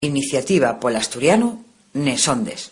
Iniciativa polo asturiano Nesondes.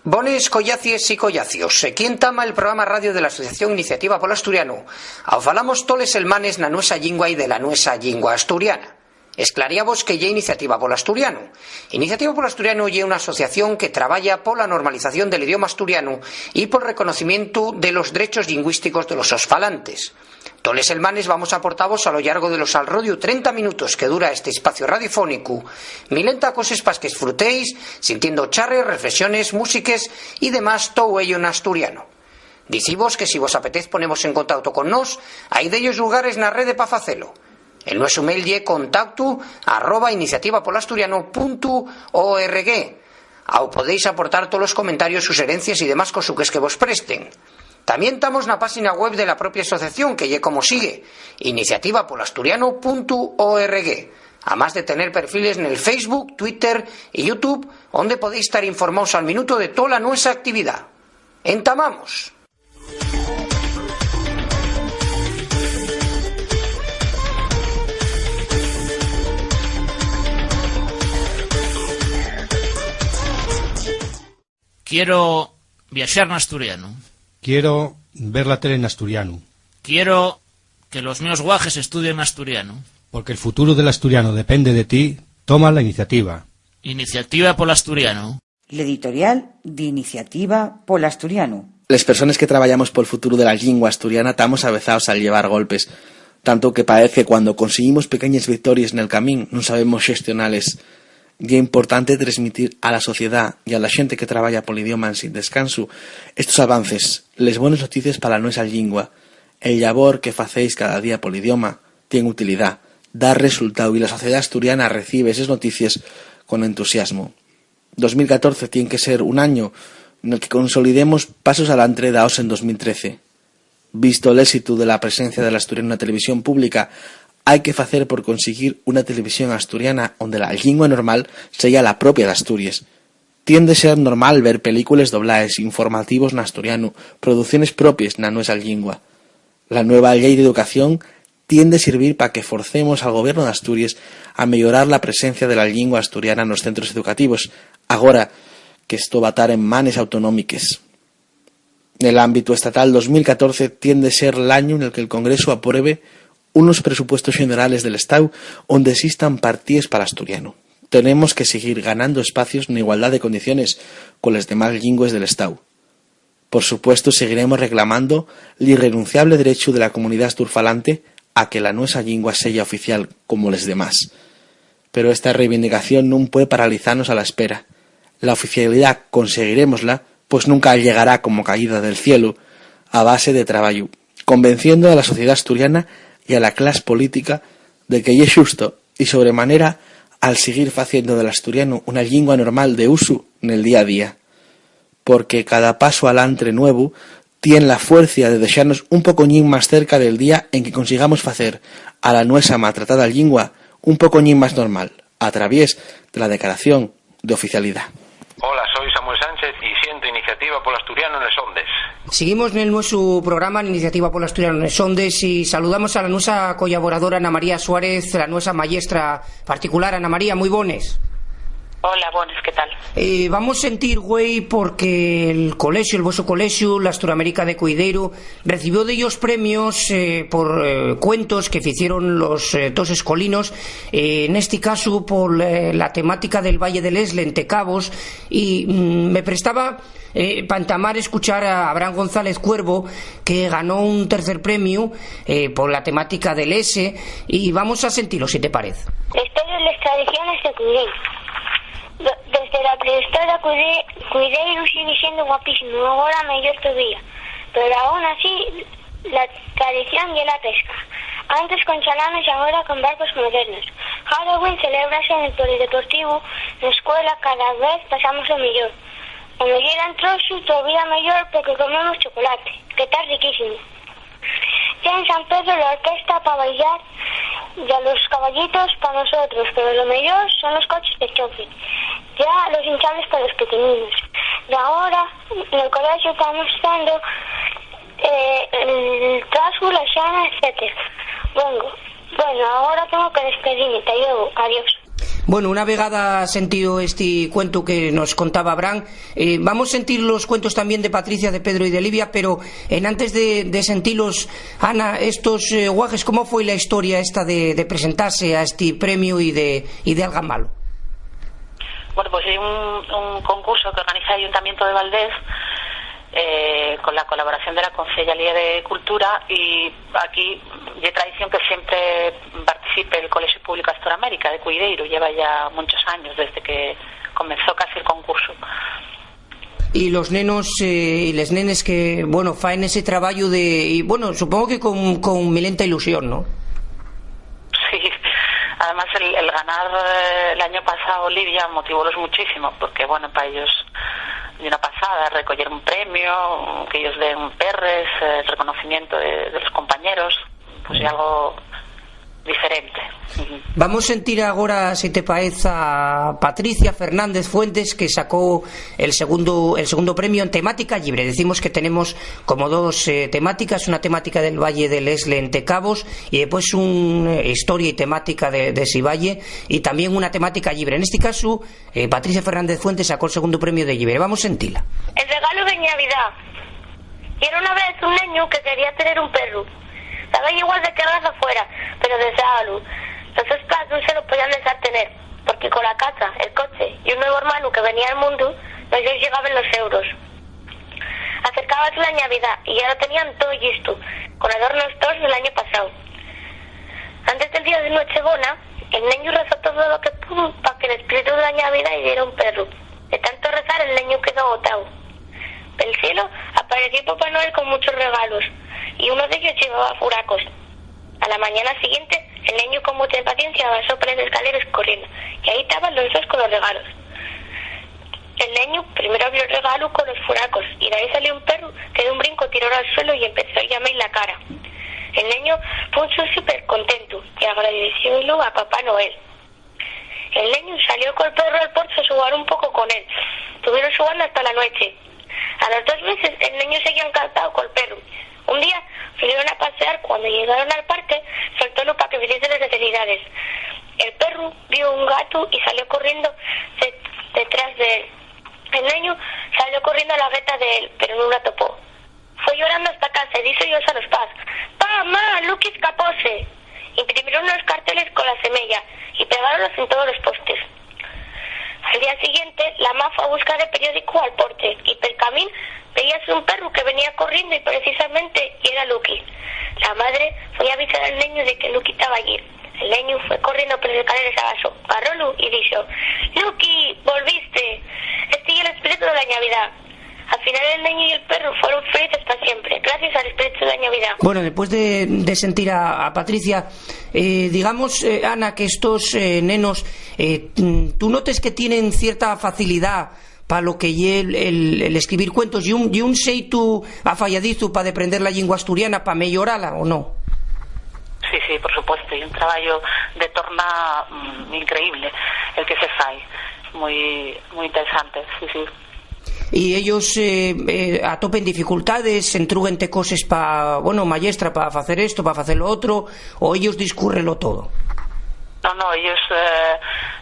Bones collacies y collacios, quien tama el programa radio de la Asociación Iniciativa polo Asturiano. Ao falamos toles elmanes na nuesa lingua e de la nuesa lingua asturiana. Esclaríamos que lle Iniciativa polo Asturiano. Iniciativa polo Asturiano lle unha asociación que traballa pola normalización del idioma asturiano e por reconocimiento de los derechos lingüísticos de los falantes. Toles elmanes vamos a aportavos a lo largo de los alrodio 30 minutos que dura este espacio radiofónico. Milenta coses pas que disfrutéis, sintiendo charres, reflexiones, músiques y demás todo ello en asturiano. Dicivos que si vos apetez ponemos en contacto con nos, hai dellos lugares na rede pa facelo. El nuestro mail lle contacto@iniciativapolasturiano.org. Ao podéis aportar todos los comentarios, sugerencias y demás cosuques que vos presten. También estamos na página web de la propia asociación, que lle como sigue, iniciativapolasturiano.org, además de tener perfiles en el Facebook, Twitter y YouTube, donde podéis estar informados al minuto de toda nuestra actividad. ¡Entamamos! Quiero viaxar en asturiano. Quiero ver la tele en asturiano. Quiero que los meus guajes estudien asturiano. Porque el futuro del asturiano depende de ti, toma la iniciativa. Iniciativa polo Asturiano. L'editorial d'Iniciativa polo Asturiano. Les personas que traballamos por el futuro de la lingua asturiana estamos avezados al llevar golpes, tanto que parece que cuando conseguimos pequeñas victorias en el camino no sabemos gestionarles. Y es importante transmitir a la sociedad y a la gente que traballa por el idioma sin descanso estos avances, les buenas noticias para la nuestra lingua. El labor que facéis cada día por el idioma tiene utilidad, da resultado y la sociedad asturiana recibe esas noticias con entusiasmo. 2014 tiene que ser un año en el que consolidemos pasos adelante dados en 2013. Visto el éxito de la presencia del asturiano en la televisión pública, hay que hacer por conseguir una televisión asturiana donde la lingua normal sea la propia de Asturias. Tiende a ser normal ver películas dobladas, informativos en asturiano, producciones propias na nuestra lingua. La nueva ley de educación tiende a servir para que forcemos al gobierno de Asturias a mejorar la presencia de la lingua asturiana en los centros educativos, ahora que esto va a estar en manos autonómicas. En el ámbito estatal, 2014 tiende a ser el año en el que el Congreso apruebe unos presupuestos generales del Estado donde existan partidas para asturiano. Tenemos que seguir ganando espacios en igualdad de condiciones con las demás lenguas del Estado. Por supuesto, seguiremos reclamando el irrenunciable derecho de la comunidad asturfalante a que la nuestra lengua sea oficial como las demás. Pero esta reivindicación no puede paralizarnos a la espera. La oficialidad conseguiremosla, pues nunca llegará como caída del cielo, a base de trabajo, convenciendo a la sociedad asturiana y a la clase política de que es justo y sobremanera al seguir haciendo del asturiano una lengua normal de uso en el día a día, porque cada paso adelante nuevo tiene la fuerza de dejarnos un pocoñín más cerca del día en que consigamos hacer a la nuestra maltratada lengua un pocoñín más normal, a través de la declaración de oficialidad. Hola, soy Samuel Sánchez y siento Iniciativa polo Asturiano en Nesondes. Seguimos en el nuestro programa en Iniciativa polo Asturiano en Nesondes y saludamos a la nuestra colaboradora Ana María Suárez, la nuestra maestra particular. Ana María, muy bones. Hola, bones, ¿qué tal? Vamos a sentir, güey, porque el vuestro colegio, la Asturamérica de Coideiro, recibió de ellos premios por cuentos que hicieron los dos escolinos, en este caso por la temática del Valle del Esle, en Tecabos, y me prestaba para entamar escuchar a Abraham González Cuervo, que ganó un tercer premio por la temática del S, y vamos a sentirlo, si te parece. La historia de las tradiciones de Coideiro. Desde la prehistoria Coideiro sigue siendo guapísimo, ahora mellor todavía, pero aún así la tradición y la pesca, antes con chalanes y ahora con barcos modernos. Halloween celébrase en el polideportivo, na escuela cada vez pasamos o mellor. O mellor entroso todavía mellor porque comemos chocolate, que está riquísimo. Ya en San Pedro la orquesta para bailar y a los caballitos para nosotros, pero lo mejor son los coches de choque. ya los hinchables para los pequeñinos. Y ahora en el colegio estamos usando el trazo, la llana, etcétera. Bueno, ahora tengo que despedirme. Te llevo. Adiós. Bueno, una vegada sentido este cuento que nos contaba Abraham, vamos a sentir los cuentos también de Patricia, de Pedro y de Livia, pero antes de sentirlos, Ana, estos guajes, ¿cómo fue la historia esta de presentarse a este premio y de Algamalo? Bueno, pues hay un concurso que organiza el Ayuntamiento de Valdés con la colaboración de la Consellería de Cultura, y aquí de tradición que siempre participe el Colegio Público Astur América de Cuideiro. Lleva ya muchos años desde que comenzó casi el concurso. Y los nenos y les nenes que, bueno, faen ese trabajo y bueno, supongo que con milenta ilusión, ¿no? Sí, además el ganar el año pasado Olivia motivólos muchísimo, porque bueno, para ellos de una pasada recoger un premio, que ellos den perres, el reconocimiento de los compañeros, pues es algo diferente. Vamos a sentir ahora, si te parece, a Patricia Fernández Fuentes, que sacó el segundo premio en temática libre. Decimos que tenemos como dos temáticas, una temática del Valle del Esle en Tecabos y después una historia y temática de Sivalle, y también una temática libre. En este caso, Patricia Fernández Fuentes sacó el segundo premio de libre. Vamos a sentirla. El regalo de Navidad. Y era una vez un niño que quería tener un perro. Estaba igual de que raza fuera, pero deseaba luz. Los dos padres no se lo podían dejar tener, porque con la casa, el coche y un nuevo hermano que venía al mundo, no les llegaban los euros. Acercábase la Navidad y ya lo tenían todo listo, con adornos todos del año pasado. Antes del día de Nochebuena, el niño rezó todo lo que pudo para que el espíritu de la Navidad le diera un perro. De tanto rezar, el niño quedó agotado. Del cielo apareció Papá Noel con muchos regalos, y uno de ellos llevaba furacos. A la mañana siguiente, el niño con mucha impaciencia avanzó por las escaleras corriendo, y ahí estaban los dos con los regalos. El niño primero abrió el regalo con los furacos, y de ahí salió un perro que de un brinco tiró al suelo y empezó a llamarle la cara. El niño puso súper contento y agradeció a Papá Noel. El niño salió con el perro al porche a jugar un poco con él. Estuvieron jugando hasta la noche. A los 2 meses, el niño seguía encantado con el perro. Un día salieron a pasear. Cuando llegaron al parque, soltólo para que viese las necesidades. El perro vio un gato y salió corriendo detrás de él. El niño salió corriendo a la gueta de él, pero no la topó. Fue llorando hasta casa y dice Dios a los padres: ¡Pa, ma, Luqui escapóse! Imprimieron unos carteles con la semilla y pegaronlos en todos los postes. Al día siguiente, la ma fue a buscar el periódico al porte y per camín veíase un perro que venía corriendo y precisamente era Luqui. La madre fue a avisar al niño de que Luqui estaba allí. El niño fue corriendo por las escaleras abajo, agarrólo y dijo: ¡Luqui, volviste! Este es el espíritu de la Navidad. Al final el niño y el perro fueron felices para siempre, gracias al espíritu de la Navidad. Bueno, después de sentir a Patricia, digamos, Ana, que estos nenos, tú notes que tienen cierta facilidad para lo que es el escribir cuentos y un xeito afalladizo para aprender la lengua asturiana, para mejorarla, ¿o no? Sí, por supuesto, y un trabajo de torna increíble el que se fai, muy interesante, sí. Y ellos atopen dificultades, se entrúguente cosas para, bueno, maestra, para hacer esto, para hacer lo otro, o ellos discurrenlo todo. No, ellos,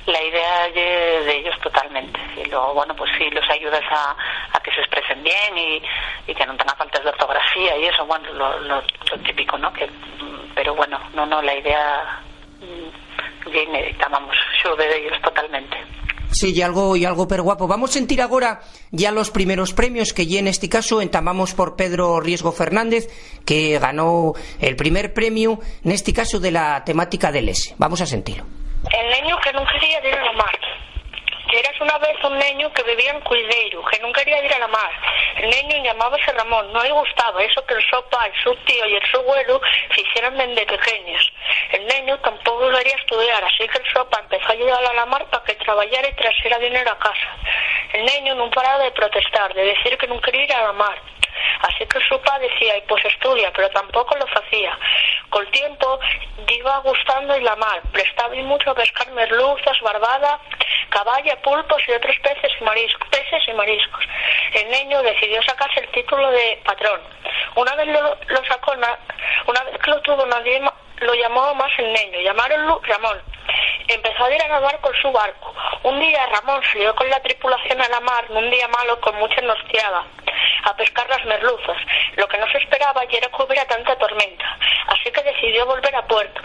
la idea de ellos totalmente. Y luego, bueno, pues sí, los ayudas a que se expresen bien y que no tengan faltas de ortografía y eso, bueno, lo típico, ¿no? Pero bueno, no, la idea ya inédita, vamos, yo de ellos totalmente. Sí, y algo per guapo. Vamos a sentir ahora ya los primeros premios, que ya en este caso entamamos por Pedro Riesgo Fernández, que ganó el primer premio, en este caso de la temática del S. Vamos a sentirlo. El niño que no quería ir a la mar. Eras una vez un niño que vivía en Cuideiro, que no quería ir a la mar. El niño llamábase Ramón, no le gustaba eso que el su papá, el su tío y el su abuelo se hicieran desde pequeños. El niño tampoco quería estudiar, así que el su papá empezó a ayudarlo a la mar para que trabajara y trajera dinero a casa. El niño no paraba de protestar, de decir que no quería ir a la mar. Así que su padre decía, y pues estudia, pero tampoco lo hacía. Con el tiempo iba gustando ir la mar, prestaba mucho a pescar merluzas, barbada, caballa, pulpos y otros peces y mariscos. El niño decidió sacarse el título de patrón. Una vez lo sacó, una vez que lo tuvo, nadie lo llamó más el niño. Llamaronlo Ramón. Empezó a ir a nadar con su barco. Un día Ramón salió con la tripulación a la mar, un día malo con mucha nostiaga, a pescar las merluzas. Lo que no se esperaba ya era que hubiera tanta tormenta, así que decidió volver a puerto.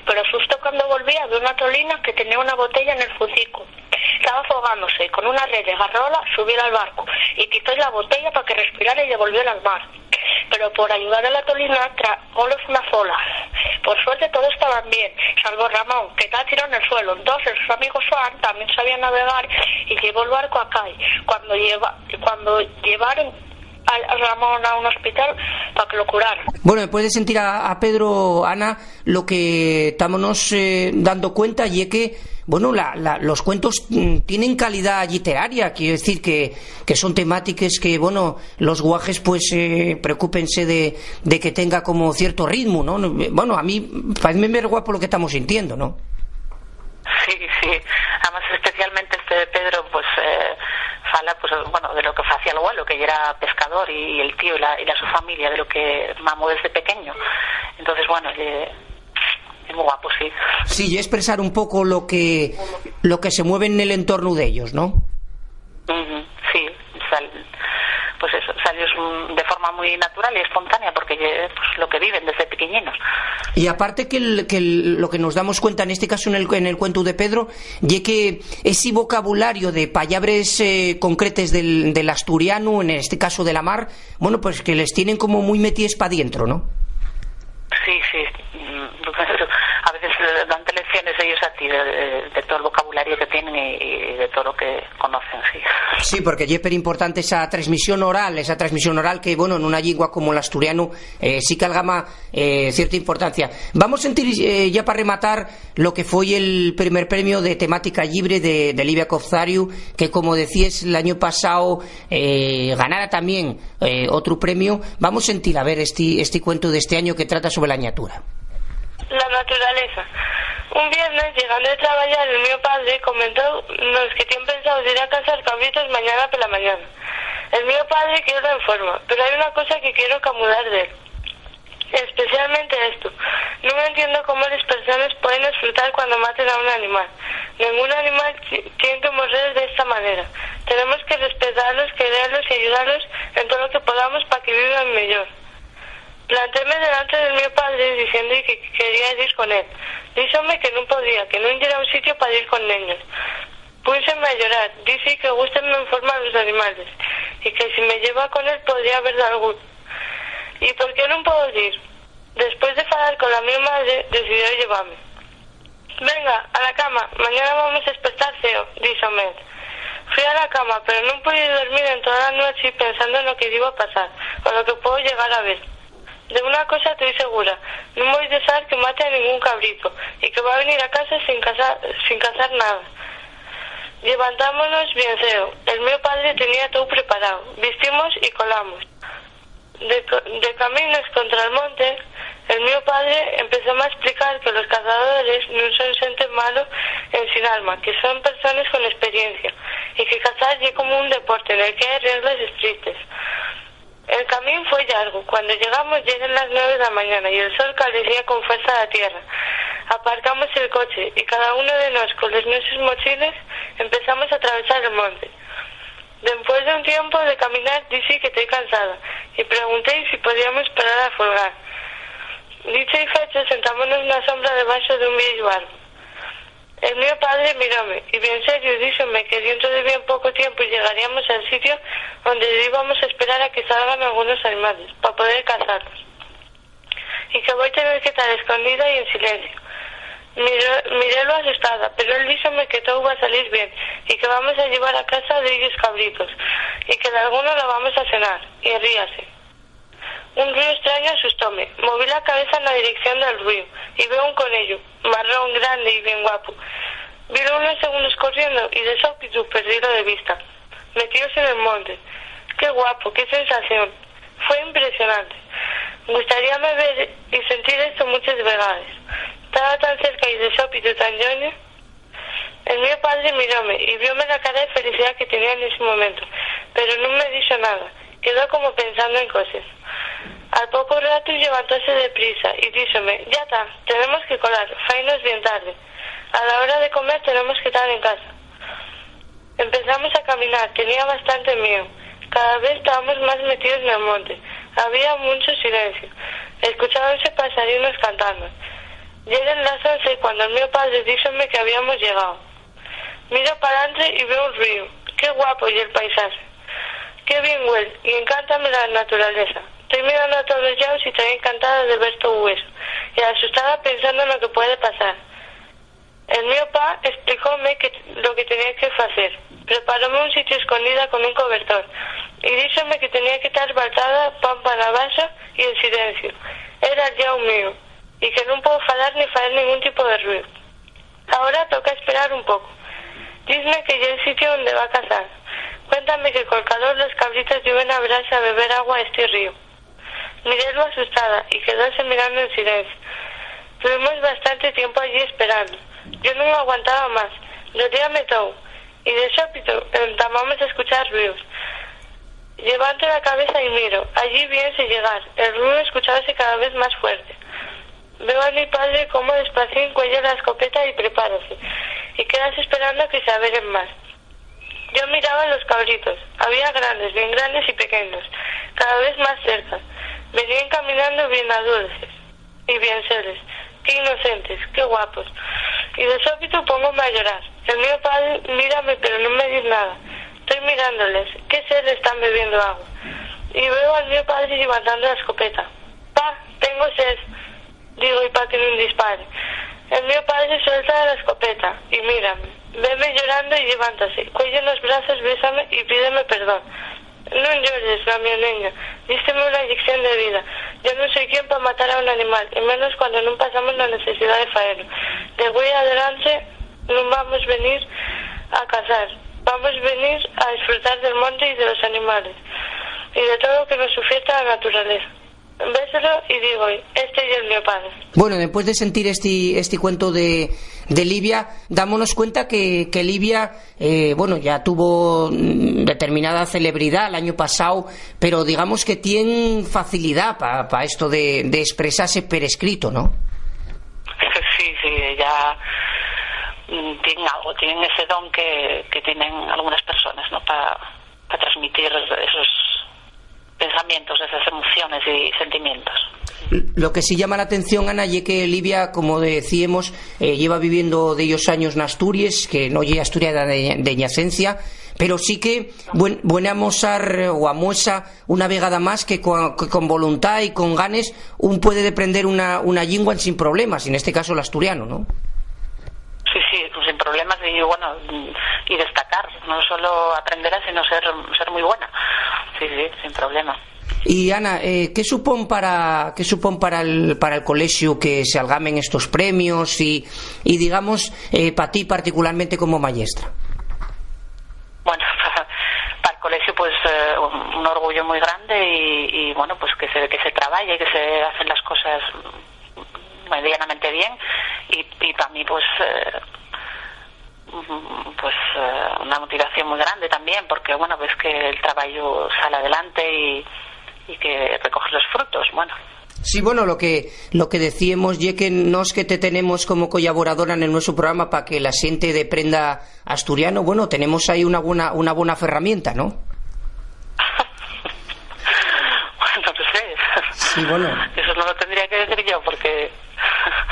Pero justo cuando volvía vio una trolina que tenía una botella en el hocico. Estaba ahogándose y con una red de garrola subió al barco y quitó la botella para que respirara y devolvió al mar. Pero por ayudar a la trolina tragóles una sola. Por suerte todos estaban bien, salvo Ramón, que estaba tirado en el suelo. Entonces sus amigos Juan también sabían navegar y llevó el barco a Cay. Cuando llevaron a Ramón a un hospital para que lo curaran. Bueno, después de sentir a Pedro, Ana, lo que estamos dando cuenta y es que, bueno, los cuentos tienen calidad literaria, quiero decir que son temáticas que, bueno, los guajes pues preocúpense de que tenga como cierto ritmo, ¿no? Bueno, a mí parece ver guapo lo que estamos sintiendo, ¿no? Sí, además especialmente este de Pedro pues fala pues bueno de lo que hacía el abuelo, que era pescador, y el tío y la su familia, de lo que mamó desde pequeño. Entonces bueno, es muy guapo, sí. Sí, y expresar un poco lo que se mueve en el entorno de ellos, ¿no? Sí, pues eso, salió de forma muy natural y espontánea, porque pues lo que viven desde pequeñinos. Y aparte que lo que nos damos cuenta en este caso en el cuento de Pedro, y que ese vocabulario de palabras concretas del asturiano, en este caso de la mar, bueno, pues que les tienen como muy metidos para adentro, ¿no? Sí, a veces dan lecciones ellos a ti de todo el vocabulario que tienen y de todo lo que conocen, sí. Sí, porque es súper importante esa transmisión oral que, bueno, en una lengua como el asturiano sí que algama cierta importancia. Vamos a sentir ya para rematar lo que fue el primer premio de temática libre de Livia Cofzariu, que como decías el año pasado ganara también otro premio. Vamos a sentir a ver este cuento de este año que trata sobre la ñatura. La naturaleza. Un viernes, llegando de trabajar, el mío padre comentó nos que tienen pensado ir a cazar cabritos mañana por la mañana. El mío padre quiere en forma, pero hay una cosa que quiero camudar de él. Especialmente esto. No me entiendo cómo las personas pueden disfrutar cuando maten a un animal. Ningún animal tiene que morir de esta manera. Tenemos que respetarlos, quererlos y ayudarlos en todo lo que podamos para que vivan mejor. Plantéme delante del mío padre diciendo que quería ir con él. Díxome que no podía, que no era un sitio para ir con niños. Púseme a llorar. Dice que gustenme en forma a los animales y que si me lleva con él podría haber algún. ¿Y por qué no puedo ir? Después de falar con la mi madre, decidió llevarme. Venga, a la cama, mañana vamos a despertar feo, díxome. Fui a la cama, pero no pude dormir en toda la noche pensando en lo que iba a pasar, o lo que puedo llegar a ver. De una cosa estoy segura, no voy a dejar que mate a ningún cabrito, y que va a venir a casa sin cazar nada. Levantámonos bien feo. El mío padre tenía todo preparado. Vestimos y colamos. De caminos contra el monte, el mío padre empezó a explicar que los cazadores no son gente malo en sin alma, que son personas con experiencia, y que cazar es como un deporte en el que hay reglas estrictas. El camino fue largo. Cuando llegamos ya eran las 9 de la mañana y el sol calecía con fuerza a la tierra. Aparcamos el coche y cada uno de nosotros con las nuestras mochilas empezamos a atravesar el monte. Después de un tiempo de caminar dije que estoy cansada y pregunté si podíamos parar a folgar. Dicho y fecho, sentámonos en la sombra debajo de un viejo árbol. El mío padre miróme y bien serio díxome que dentro de bien poco tiempo llegaríamos al sitio donde íbamos a esperar a que salgan algunos animales para poder cazarlos y que voy a tener que estar escondida y en silencio. Mirélo asustada, pero él díxome que todo va a salir bien y que vamos a llevar a casa de ellos cabritos y que de alguno lo vamos a cenar, y ríase. Un río extraño asustóme. Moví la cabeza en la dirección del río y veo un conejo, marrón, grande y bien guapo. Vino unos segundos corriendo y de súbito perdido de vista. Metióse en el monte. Qué guapo, qué sensación. Fue impresionante. Gustaríame ver y sentir esto muchas veces. Estaba tan cerca y de súbito tan lloño. El mío padre miróme y vióme la cara de felicidad que tenía en ese momento, pero no me dijo nada. Quedó como pensando en cosas. Al poco rato levantóse deprisa y díxome: ya está, tenemos que colar, fainos bien tarde. A la hora de comer tenemos que estar en casa. Empezamos a caminar, tenía bastante miedo. Cada vez estábamos más metidos en el monte. Había mucho silencio. Escuchábanse pasarinos cantando. Llegan las 11 cuando el mío padre díxome que habíamos llegado. Miro para adelante y veo un río. Qué guapo y el paisaje. Qué bien huele y encántame la naturaleza. Estoy mirando a todos los lados y estoy encantada de ver todo eso y asustada pensando en lo que puede pasar. El mío pa explicóme lo que tenía que hacer. Preparóme un sitio escondida con un cobertor y díxome que tenía que estar baltada pampa na baixa y en silencio. Era el día mío y que no puedo falar ni hacer ningún tipo de ruido. Ahora toca esperar un poco. Dime que ya el sitio donde va a cazar. Cuéntame que con el calor los cabritos lleven a brasa a beber agua a este río. Mirélo asustada y quedóse mirando en silencio. Tuvimos bastante tiempo allí esperando. Yo no me aguantaba más. Dolíame todo. Y de súbito entamamos a escuchar ruidos. Levanto la cabeza y miro. Allí viense llegar. El ruido escuchábase cada vez más fuerte. Veo a mi padre como despacín cuelga la escopeta y prepárase. Y quedas esperando que se averen más. Yo miraba a los cabritos. Había grandes, bien grandes y pequeños. Cada vez más cerca. Venían caminando bien adultos y bien seres. Qué inocentes, qué guapos. Y de súbito póngome a llorar. El mío padre mírame pero no me dice nada. Estoy mirándoles. ¿Qué seres están bebiendo agua? Y veo al mío padre levantando la escopeta. Pa, tengo sed. Digo, y pa que no dispare. El mío padre suelta la escopeta y mírame. Veme llorando y levántase. Cuello en los brazos, bésame y pídeme perdón. No llores, la mi niña. Dísteme una inyección de vida. Yo no soy quien para matar a un animal, y menos cuando no pasamos la necesidad de faerlo. De hoy adelante no vamos a venir a cazar. Vamos a venir a disfrutar del monte y de los animales. Y de todo lo que nos sufiera la naturaleza. Béselo y digo, este es el mío padre. Bueno, después de sentir este cuento de Livia, dámonos cuenta que Livia, ya tuvo determinada celebridad el año pasado, pero digamos que tiene facilidad para esto de expresarse por escrito, ¿no? Sí, ella tiene algo, tienen ese don que tienen algunas personas, ¿no? Para transmitir esos pensamientos, esas emociones y sentimientos. Lo que sí llama la atención, Ana, es que Livia, como decíamos, lleva viviendo de ellos años en Asturias, que no llega a Asturias de Ñasencia, pero sí que buena amosar o amuesa una vegada más que con voluntad y con ganes un puede deprender una lingua sin problemas, en este caso el asturiano, ¿no? Sí, sin problemas y destacar, no solo aprenderá, sino ser muy buena. Sí, sin problema. Y Ana, ¿qué supone para el colegio que se algamen estos premios y digamos para ti particularmente como maestra? Bueno, para el colegio pues un orgullo muy grande y pues que se trabaje, que se hacen las cosas medianamente bien y para mí pues una motivación muy grande también, porque ves que el trabajo sale adelante y que recoge los frutos. Sí, lo que decíamos es que nos que te tenemos como colaboradora en nuestro programa para que la gente deprenda asturiano, tenemos ahí una buena herramienta, ¿no? Sí, eso no lo tendría que decir yo porque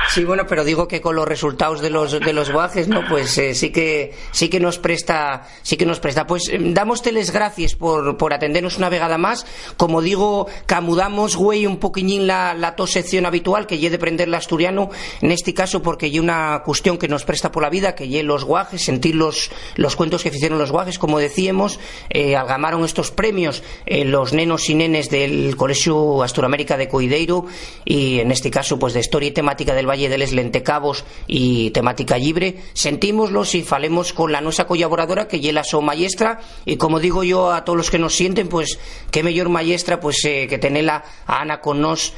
sí, pero digo que con los resultados de los guajes, ¿no? Pues sí que nos presta. Pues dámosteles gracias por atendernos una vegada más. Como digo, camudamos un poquillín la sección habitual, que lle de prender el asturiano, en este caso porque lle una cuestión que nos presta por la vida, que lle los guajes, sentir los cuentos que hicieron los guajes, como decíamos, algamaron estos premios los nenos y nenes del Colegio Asturamérica de Coideiro, y en este caso pues de Historia y Temática del Valle Valle de les Lentecabos y temática libre, sentímoslos y falemos con la nuestra colaboradora, que yela so maestra, y como digo yo a todos los que nos sienten, pues qué mejor maestra pues que tenerla a Ana con nos,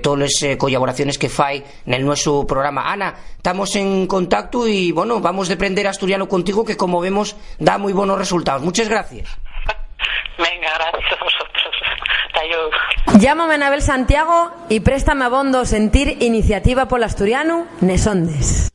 todas las colaboraciones que fai en el nuestro programa. Ana, estamos en contacto y bueno, vamos a aprender asturiano contigo, que como vemos da muy buenos resultados. Muchas gracias. Venga, gracias a vosotros. Hasta yo. Llámame Anabel Santiago y préstame abondo sentir iniciativa polo asturiano Nesondes.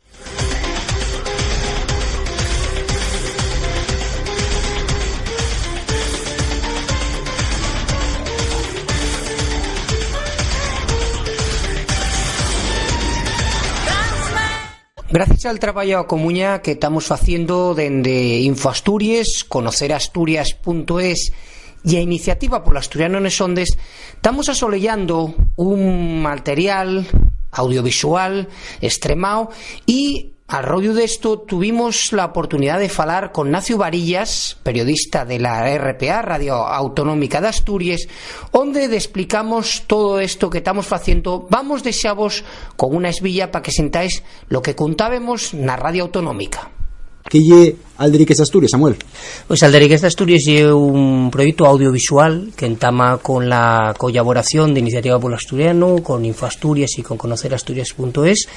Gracias al traballo a comuña que estamos facendo dende InfoAsturies, conocerasturias.es e a iniciativa polo asturiano Nesondes, estamos asolellando un material audiovisual extremado e al rollo de esto tuvimos la oportunidad de falar con Nacio Varillas, periodista de la RPA, Radio Autonómica de Asturias, donde explicamos todo esto que estamos haciendo. Vamos deixavos con una esvilla para que sintáis lo que contábamos na Radio Autonómica. ¿Qué lle Alderiques de Asturias, Samuel? Pues Alderiques de Asturias lle un proyecto audiovisual que entama con la colaboración de Iniciativa Polo Asturiano, con InfoAsturias y con conocerasturias.es,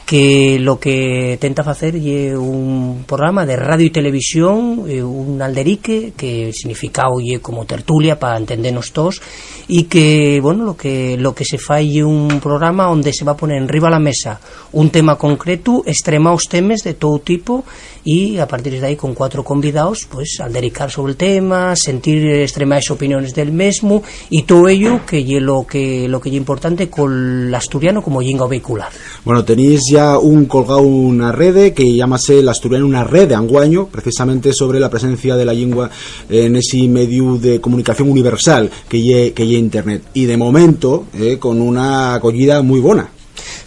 que lo que tenta facer lle un programa de radio y televisión, un alderique que significado lle como tertulia para entendernos todos, y que bueno, lo que se fai lle un programa onde se va a poner enriba a la mesa un tema concreto, extremaos temas de todo tipo, y a partir de ahí con 4 convidados pues aldericar sobre el tema, sentir extremaes opiniones del mesmo, y todo ello que lle lo que lle importante con el asturiano como lingua vehicular. Bueno, tenéis ya un colgado una rede que llámase el asturiano una red de anguaño, precisamente sobre la presencia de la lingua en ese medio de comunicación universal que lle internet, y de momento con una acogida muy buena.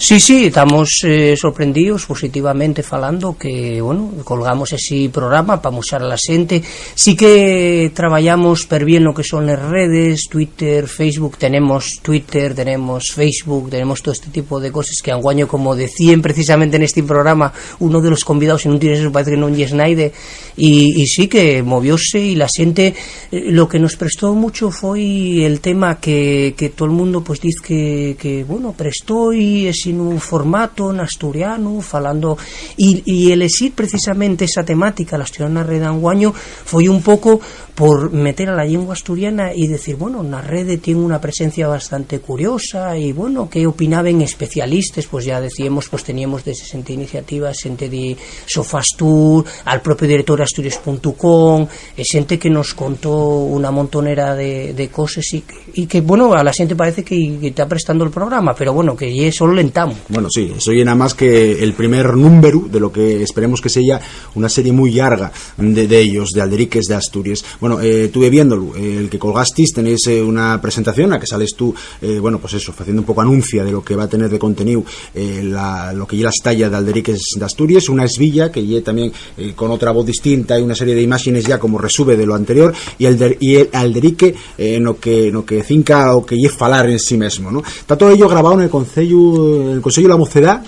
Sí, estamos sorprendidos positivamente falando que, bueno, colgamos ese programa para mostrar a la xente. Sí que traballamos per bien lo que son las redes, Twitter, Facebook, tenemos Twitter, tenemos Facebook, tenemos todo este tipo de cosas que anguaño, como decían precisamente en este programa, uno de los convidados, en un tienes eso parece que no es naide, y sí que movióse, y la xente lo que nos prestó mucho fue el tema que todo el mundo pues dice que bueno, prestó y es en un formato en asturiano falando, y elegir precisamente esa temática, la asturiana red de anguaño, fue un poco por meter a la lengua asturiana y decir, bueno, la red tiene una presencia bastante curiosa, y bueno, que opinaban especialistas, pues ya decíamos, pues teníamos de 60 iniciativas, gente de Sofastur, al propio director de asturias.com, gente que nos contó una montonera de cosas, y que bueno, a la gente parece que está prestando el programa, pero bueno, que ya solo lentamos. Bueno, sí, eso llena más que el primer número de lo que esperemos que sea una serie muy larga de ellos, de Alderiques de Asturias. Bueno, estuve viéndolo, el que colgastis, tenéis una presentación a que sales tú, bueno, pues eso, haciendo un poco anuncia de lo que va a tener de contenido lo que ya las tallas de Alderiques de Asturias, una esvilla que ya también con otra voz distinta y una serie de imágenes ya como resube de lo anterior, y el Alderique no que cinca o que lle falar en sí mismo, ¿no? Está todo ello grabado en el Concello de la Mocedad,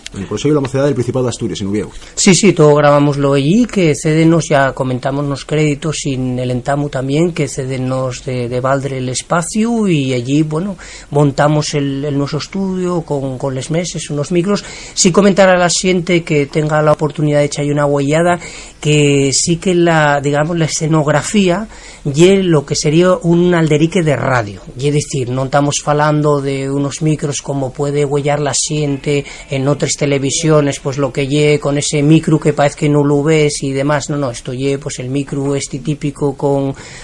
del Principado de Asturias, en Ubieu. Sí, todo grabámoslo allí, que cedenos, ya comentamos los créditos sin el entamu también, que cedenos de Valdre el espacio, y allí, bueno, montamos el nuestro estudio con les meses, unos micros. Sí comentar a la gente que tenga la oportunidad de echar una huellada, que sí que la escenografía y lo que sería un alderique de radio, y es decir, no estamos falando de unos micros como puede huellar la gente en otras televisiones, pues lo que lle con ese micro que parece que no lo ves y demás, no, esto lle pues el micro este típico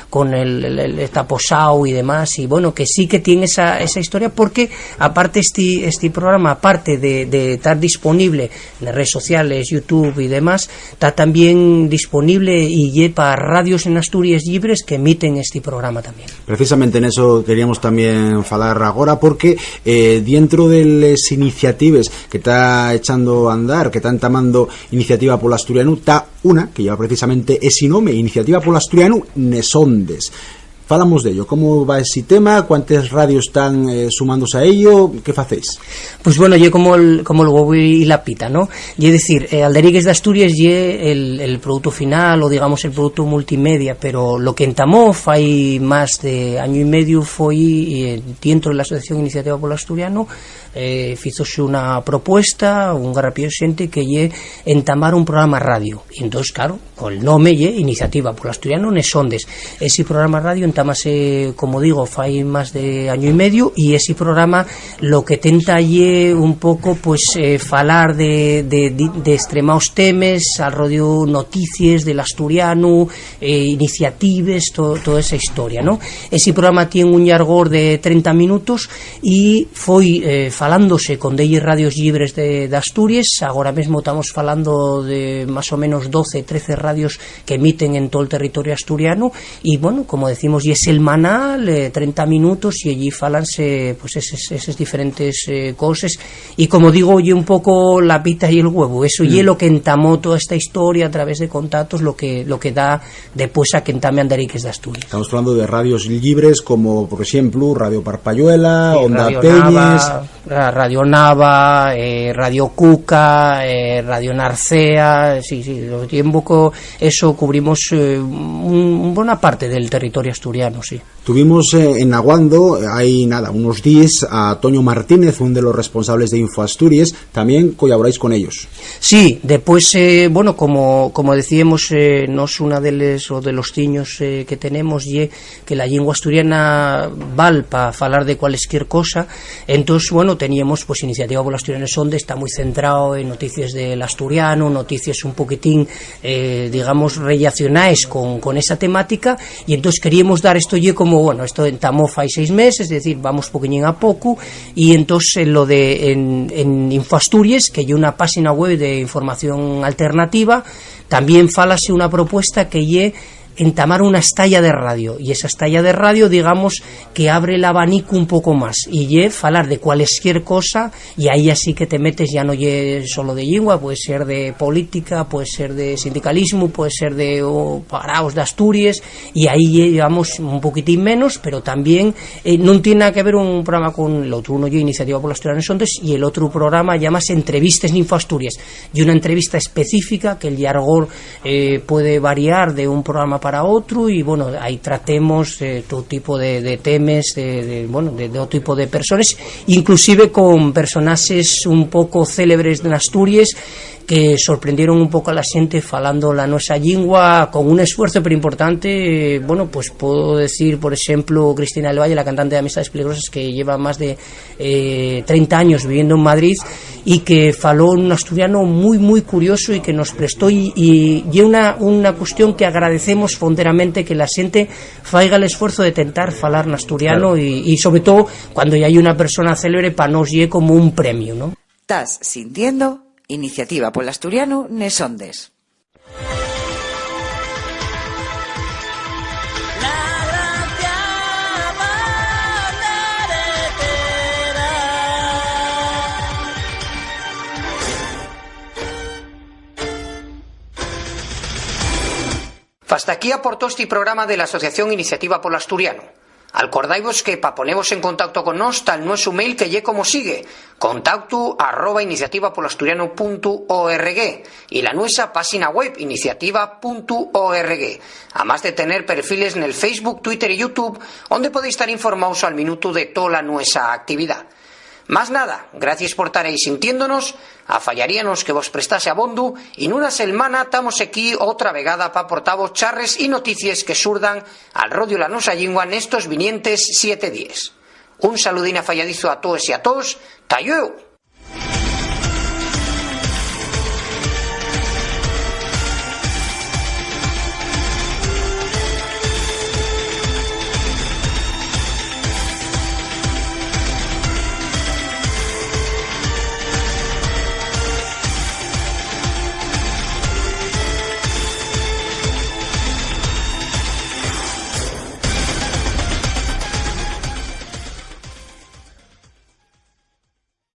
con el taposao y demás, y bueno, que sí que tiene esa historia, porque aparte este programa, aparte de estar disponible en redes sociales, YouTube y demás, está también disponible y lle para radios en Asturias libres que emiten este programa también. Precisamente en eso queríamos también falar agora, porque dentro de las iniciativas que está echando a andar, que está entamando Iniciativa Polo Asturiano, está una que lleva precisamente ese nombre, Iniciativa Polo Asturiano Nesondes. Falamos de ello, como va ese tema, cuántas radios están sumándose a ello, ¿qué facéis? Pues bueno, yo como el huevo y la pita, ¿no? Y es decir, Alderiques de Asturias y el producto final, o digamos el producto multimedia, pero lo que entamó fai más de año y medio foi dentro de la Asociación Iniciativa Polo Asturiano, fizose una propuesta, un garrapío xente que lle entamar un programa radio, y entonces claro, con el nome lle Iniciativa Polo Asturiano Nesondes. Ese programa radio entamase, como digo, fai más de año y medio, y ese programa lo que tenta lle un pouco pues falar de extremaos temes, al radio noticias del asturiano, iniciatives, toda esa historia, ¿no? Ese programa tiene un llargor de 30 minutos y foi falándose con delles radios libres de Asturias. Agora mesmo estamos falando de más o menos 12-13 radios que emiten en todo el territorio asturiano, y bueno, como decimos, y es el manal, 30 minutos, y allí falanse pues esas diferentes cosas, y como digo, oye un poco la pita y el huevo, eso y lo que entamó toda esta historia a través de contactos, lo que da después a que entame Alderiques de Asturias. Estamos hablando de radios libres como, por ejemplo, Radio Parpalluela, sí, Onda Radio Peñes... Nava, Radio Nava, Radio Cuca, Radio Narcea, sí, lo tiempo eso cubrimos una buena parte del territorio asturiano, sí. Tuvimos en Aguando, hay nada, unos días, a Toño Martínez, uno de los responsables de Info Asturias, también colaboráis con ellos. Sí, después, bueno, como decíamos, nos una de los tiños que tenemos y que la lengua asturiana val para falar de cualquier cosa. Entonces, bueno, teníamos pues Iniciativa Polo Asturiano Nesondes, está muy centrado en noticias del asturiano, noticias un poquitín, digamos, relacionadas con esa temática, y entonces queríamos dar esto como, bueno, esto entamó fai 6 meses, es decir, vamos poquillín a poco, y entonces lo de en Info Asturias, que hay una página web de información alternativa, también falase una propuesta que lle entamar una estalla de radio, y esa estalla de radio, digamos, que abre el abanico un poco más, y lle falar de cualquier cosa, y ahí así que te metes, ya no lle solo de lengua, puede ser de política, puede ser de sindicalismo, puede ser de paraos de Asturias, y ahí llevamos un poquitín menos, pero también no tiene nada que ver un programa con el otro. Uno lle Iniciativa Polo Asturiano Nesondes, y el otro programa llamase Entrevistas en Info Asturias, y una entrevista específica que el llargor puede variar de un programa para otro, y bueno, ahí tratemos todo tipo de temas, de todo tipo de personas, inclusive con personajes un poco célebres de Asturias, que sorprendieron un poco a la gente falando la nuestra lingua con un esfuerzo pero importante. Bueno, pues puedo decir, por ejemplo, Cristina del Valle, la cantante de Amistades Peligrosas, que lleva más de 30 años viviendo en Madrid, y que faló un asturiano muy muy curioso, y que nos prestó, y una cuestión que agradecemos fonderamente, que la gente faiga el esfuerzo de tentar falar en asturiano, claro. y sobre todo cuando ya hay una persona célebre, para nos lle como un premio, ¿no? Estás sintiendo Iniciativa Polo Asturiano Nesondes. Hasta aquí aportó este programa de la Asociación Iniciativa Polo Asturiano. Acordaivos que para poneros en contacto con nos tal nuestro mail que lle como sigue: contacto@iniciativapoloasturiano.org, y la nuestra página web iniciativa.org, además de tener perfiles en el Facebook, Twitter y YouTube, donde podéis estar informados al minuto de toda la nuestra actividad. Más nada, gracias por estar ahí sintiéndonos, afallaríanos que vos prestase abondo, y en una semana estamos aquí otra vegada para aportaros charres y noticias que surdan al radio la nosa lingua en estos vinientes 7 días. Un saludín afalladizo a todos y a todos, ¡tayueu!